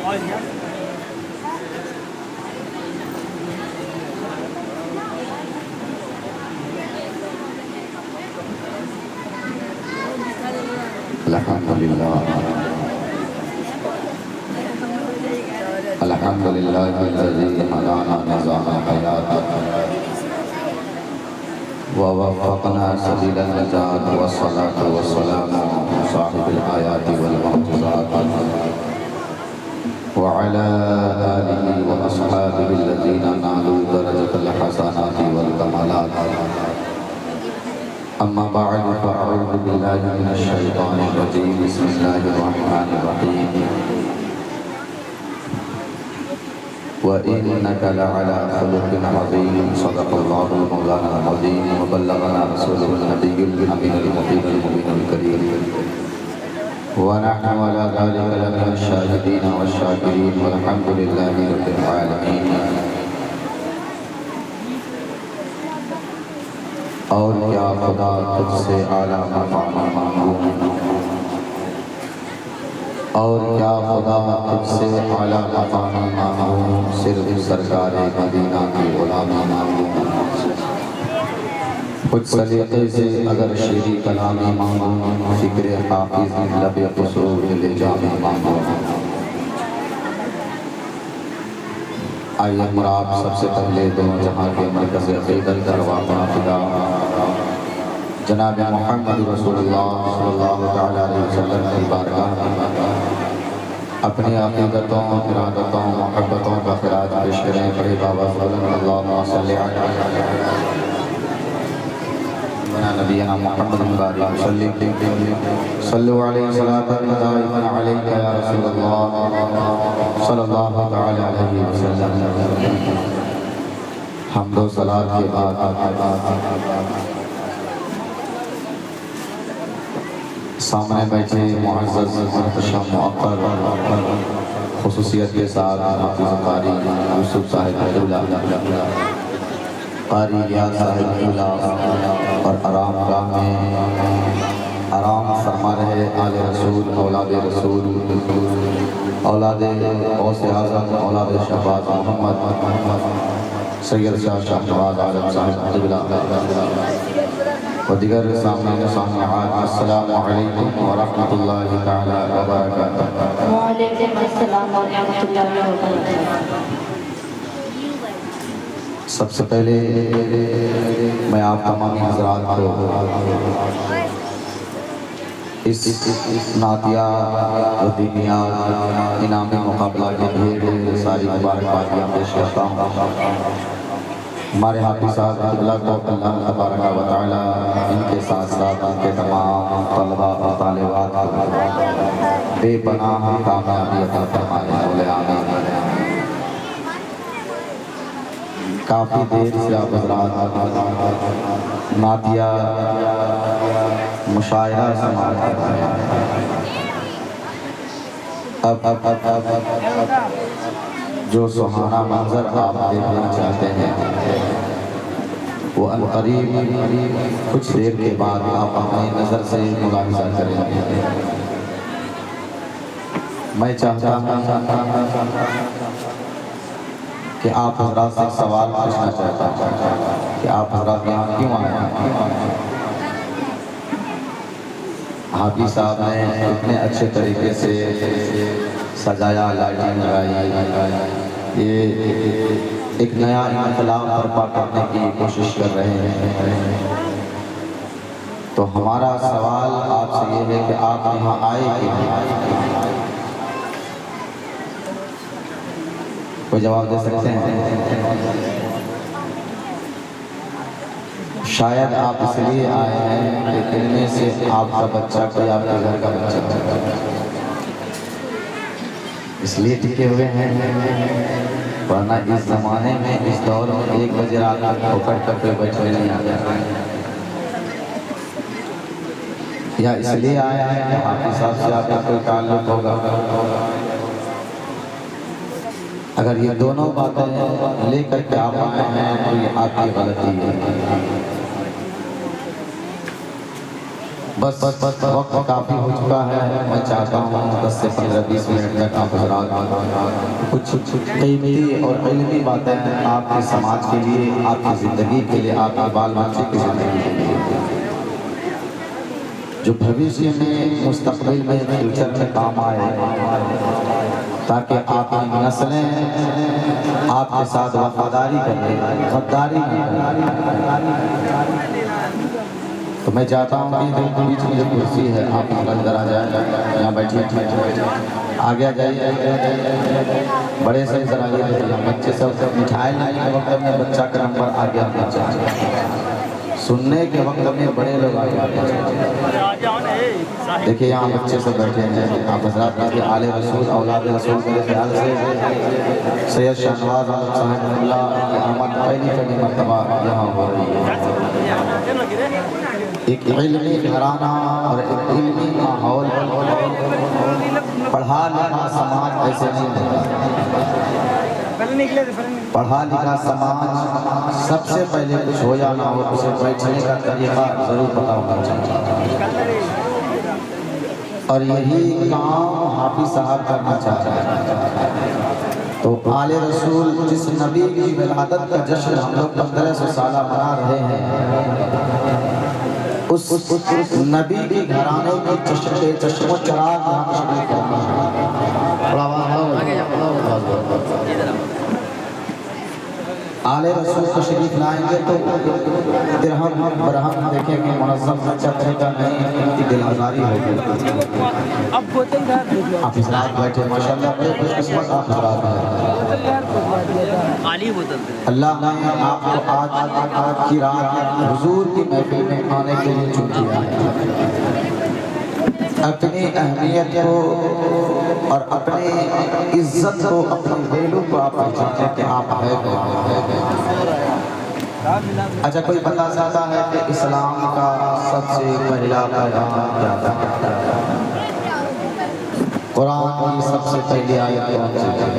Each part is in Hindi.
अल्हम्दुलिल्लाहिल्लज़ी हदाना निज़ाम हयात व वफ़क़ना सबीलन नजात वस्सलातु वस्सलामु साहिबिल आयाति वल मुअ्जिज़ात व अला आलिहि व अस्हाबिहिल्लज़ीना नालू दरजतल हसनाति वल कमालात। अम्मा बअद फ़अऊज़ु बिल्लाहि मिनश शैतानिर रजीम। बिस्मिल्लाहिर रहमानिर रहीम। व इन्नका लअला खुलुक़िन अज़ीम। सदक़ल्लाहुल मौलानाल अज़ीम व बल्लगना रसूलुहुन नबियुल अमीनुल मुबीनुल मुबीनुल करीम। व नहनु अला ज़ालिका लमिनश शाहिदीन वश्शाकिरीन वल्हम्दुलिल्लाहि रब्बिल आलमीन। और क्या खुदा तुझसे आला मकाम मांगूं, और क्या खुदा तुझसे आला मकाम मांगूं, सिर्फ सरकारे मदीना की गुलामी मांगूं। कुछ सलीक़े से अगर शेरी कलामी मांगूं, फ़िक्र हाफ़िज़ लबे क़ुसूर ले जामे मांगूं। आइए मुराद सबसे पहले दोनों जहाँ के मरकज़ अक़ीदत दरवाज़ा फिदा जनाब मुहम्मद रसूलुल्लाह सल्लल्लाहु तआला अलैहि वसल्लम की बारगाह में अपनी अक़ीदतों, इरादतों, मोहब्बतों का ख़िराज पेश करें। बड़े बाबा अल्लाहुम्मा सल्लि अला नबीना मुहम्मद सल्लल्लाहु अलैहि सलातन दाइमन अलैका या रसूलल्लाह सल्लल्लाहु तआला अलैहि वसल्लम। हम्द व सलात के बाद सामने बैठे मुअज़्ज़ज़ मुहतरम मुअक्कर ख़ुसूसियत के साथ हाफ़िज़ क़ारी यूसुफ़ साहिब क़ारी रियाज़ साहिब और आराम गाह में आराम फरमा रहे आले रसूल, औलाद रसूल, औलाद गौसे आज़म, औलाद शहबाज मोहम्मद सैयद शाह नवाज़ आलम साहिब व दीगर सामने सामआत। अस्सलामु अलैकुम व रहमतुल्लाहि तआला व बरकातुहू। व अलैकुम अस्सलाम व रहमतुल्लाहि व बरकातुहू। सबसे पहले मैं आप तमाम हज़रात को इस नातिया दीनिया इनामी मुकाबला के ढेर सारी मुबारकबादियाँ पेश करता हूँ। हमारे हाफ़िज़ साहब क़िबला को अल्लाह तबारक व तआला इनके साथ साथ इनके तमाम तलबा और तालिबात को बेपनाह कामयाबी अता फरमाए। बोले आमीन। काफ़ी देर से आप हज़रात नातिया मुशायरा समाअत कर रहे हैं। अब जो सुहाना मंज़र आप देखना चाहते हैं वो अनक़रीब कुछ देर के बाद आप अपनी नज़र से मुलाहिज़ा करेंगे। मैं चाहता हूँ कि आप हज़रात से सवाल पूछना चाहता हूँ कि आप हज़रात यहाँ क्यों आए हैं। हाफ़िज़ साहब ने इतने अच्छे तरीके से सजाया, लाइटिंग लगाई, ये एक नया इनकलाब बर्पा करने की कोशिश कर रहे हैं। तो हमारा सवाल आपसे ये है कि आप यहाँ आए क्यों? कोई जवाब दे सकते हैं? शायद आप इसलिए आए हैं कि इनमें से आपका बच्चा कोई आपके घर का बच्चा इसलिए टिके हुए हैं, वरना इस ज़माने में इस दौर में 1 बजे रात तक ठोकर करके बैठे नहीं आते। या इसलिए आए हैं कि हाफ़िज़ साहब से आपका कोई ताल्लुक़ होगा। अगर ये दोनों बातें लेकर के आप आए हैं तो ये आपकी गलती है। बस वक्त काफ़ी हो चुका है। मैं चाहता हूँ 10 से 15-20 मिनट तक आप हज़रात कुछ कीमती और इल्मी बातें आपके समाज के लिए, आपकी ज़िंदगी के लिए, आपके बाल बच्चे की ज़िंदगी के लिए, जो भविष्य में मुस्तक़बिल में फ्यूचर में काम आए, ताकि आपकी नस्लें आपके साथ वफादारी करें, गद्दारी न करें। तो मैं चाहता हूँ कि बीच में जो कुर्सी है आप अंदर आ जाए, यहाँ बैठिए, आगे आ जाइए। बड़े से जरा ये बच्चे सब मिठाई लाने के वक्त में बच्चा का नंबर आगे आना चाहिए, सुनने के वक्त में बड़े लोग आगे आना चाहिए। देखिए यहाँ बच्चे सब बैठे हैं, आप हज़रात के आले रसूल औलाद रसूल मेरे ख्याल से सैयद शाहनवाज अहमद साहब की आमद पहली मरतबा यहाँ हो रही है। एक इल्मी घराना और एक इल्मी माहौल, पढ़ा लिखा समाज ऐसे नहीं होता। पढ़ा लिखा समाज सबसे पहले कुछ हो या ना हो, उसे बैठने का तरीका जरूर पता होना चाहिए, और यही काम हाफिज साहब करना चाहते हैं। तो आले रसूल जिस नबी की विलादत का जश्न हम लोग 1500 साल मना रहे हैं, उस नबी के घराने के चश्मो चराग आले रसूल को शरीफ लाएंगे तो दिरहम बरहम देखेंगे, मुनज़्ज़म बच्चा का नहीं, इनकी दिल आज़ारी होगी। अब आप हज़रात बैठे माशाअल्लाह, बड़े खुशकिस्मत आप हज़रात हैं। अल्लाह ने आपको आज की रात हुजूर की महफिल में आने के लिए चुन लिया है। अपनी अहमियत को और अपनी इज्जत को, अपनी वैल्यू को आप पहचाने कि आप है। अच्छा, कोई बता सकता है कि इस्लाम का सबसे पहला पैगाम क्या था? कुरान की सबसे पहली आयत कौन सी थी?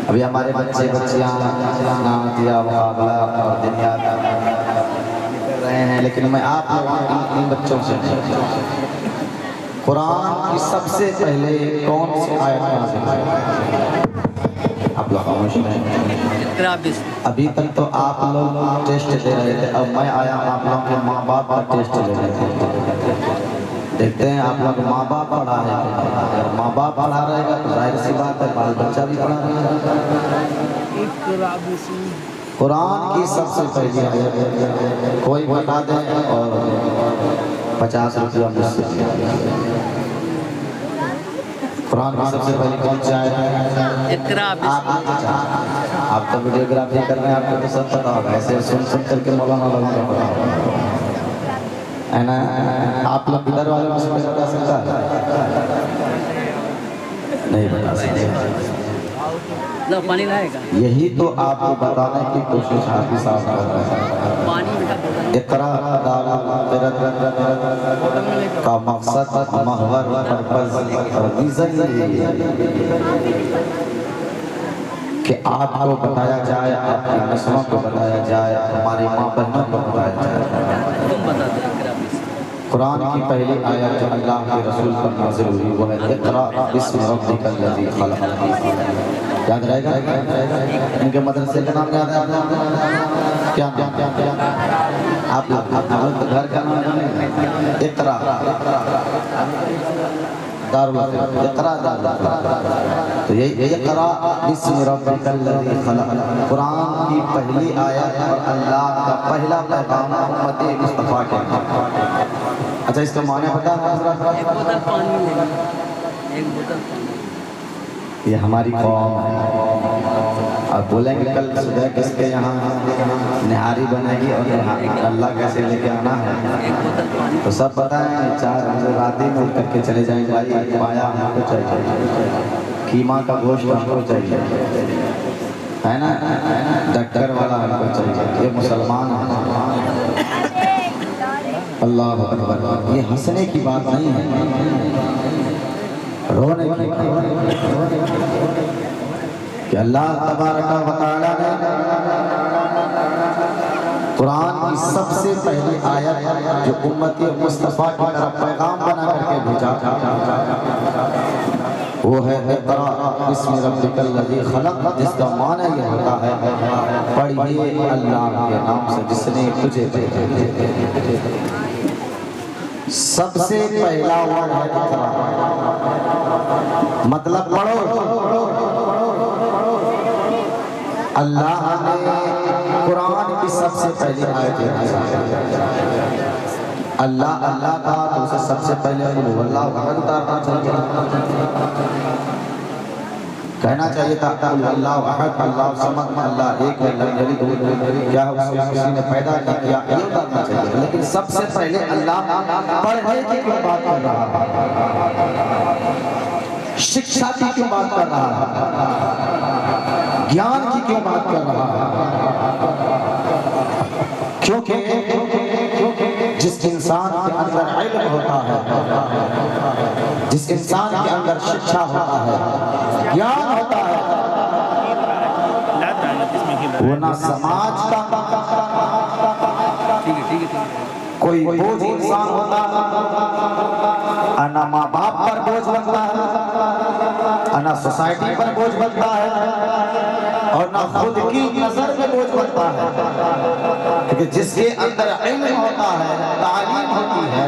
अभी हमारे बच्चे बच्चियाँ नातिया मुकाबला और दुनिया कर रहे हैं, लेकिन मैं आप इन बच्चों से कुरान की सबसे पहले कौन सी आयत नाज़िल हुई? आप लोग खामोश हैं। अभी तक तो आप लोग टेस्ट दे रहे थे, अब मैं आया आप लोग के माँ बाप का टेस्ट ले रहे थे। देखते हैं आप लोग माँ बाप पढ़ा है, अगर माँ बाप पढ़ा रहेगा तो जाहिर सी बात है बाल बच्चा भी पढ़ा रहेगा। कुरान की सबसे पहली आयत कोई बता दे और 50 रुपया मुझसे। कुरान की सबसे पहली कौन सी आयत है? आप तो वीडियोग्राफी कर रहे हैं, आपको तो सब पता होगा, ऐसे सुन सुन करके मौलाना लोगों को पता होगा, है ना? आप लोग इधर वाले में से बता सकता है? नहीं बता सकते। पानी लाएगा। यही तो आपको बताने की कोशिश हाफिज साहब कर रहे हैं। इकरा का मकसद, महवर, पर्पस और रीजन ये कि आपको बताया जाए, आपकी नस्लों को बताया जाए, हमारी माँ बहनों को बताया जाए। कुरान की पहली आयत जो अल्लाह के रसूल पर नाज़िल हुई वो है इक़रा बिस्मि रब्बिकल लज़ी खलक़। याद रहेगा? इनके मदरसे का नाम याद है आपको? क्या आप लोग तो घर का नाम जाने? इक़रा दारुल इक़रा तो यही इक़रा बिस्मि रब्बिकल लज़ी खलक़ कुरान की पहली आयत और अल्लाह का पहला पैगाम उम्मत मुस्तफ़ा के। अच्छा, इसका माने पता है? एक बोतल पानी लेंगे, एक बोतल पानी। ये हमारी कौम है। आप बोलेंगे कल सुबह किसके यहाँ निहारी बनेगी और अल्लाह कैसे लेके आना है, तो सब पता है। 4 बजे रात ही मिल करके चले जाएंगे, भाई पाया हमको चाहिए, कीमा का गोश्त हमको चाहिए, है ना, डक्कर वाला हमको चाहिए, ये मुसलमान है। अल्लाह अकबर। ये हंसने की बात नहीं है, रोने की कि अल्लाह तबारक व तआला ने कुरान की की सबसे पहली आयत जो उम्मती मुस्तफ़ा की तरफ पैगाम बना करके भेजा वो है इक़रा बिस्मि रब्बिकल लज़ी खलक़, जिसका माना ये होता है पढ़िए अल्लाह के नाम से जिसने तुझे पैदा। सबसे पहला वर्ड है इक़रा, मतलब पढ़ो। अल्लाह ने कुरान की सबसे पहली आयत अल्लाह अल्लाह का तो उसे सबसे पहले कुल हुवल्लाहु अहद उतारना चाहिए, कहना चाहिए था कुल हुवल्लाहु अहद अल्लाहु समद अल्लाह एक है लम यलिद वलम यूलद, क्या उसे किसी ने पैदा नहीं किया, ये उतारना चाहिए। लेकिन सबसे पहले अल्लाह पढ़ने की क्यों बात कर रहा है, शिक्षा की क्यों बात कर रहा है, ज्ञान की क्यों बात कर रहा है? क्योंकि जिस इंसान के अंदर इल्म होता है, जिस इंसान के अंदर शिक्षा होता है, ज्ञान होता है, वो ना समाज का कोई बोझ इंसान होता है, ना माँ बाप पर बोझ बनता है, ना सोसाइटी पर बोझ बनता है, और ना खुद की नजर में बोझ बनता है। क्योंकि जिसके अंदर इल्म होता है, तालीम होती है,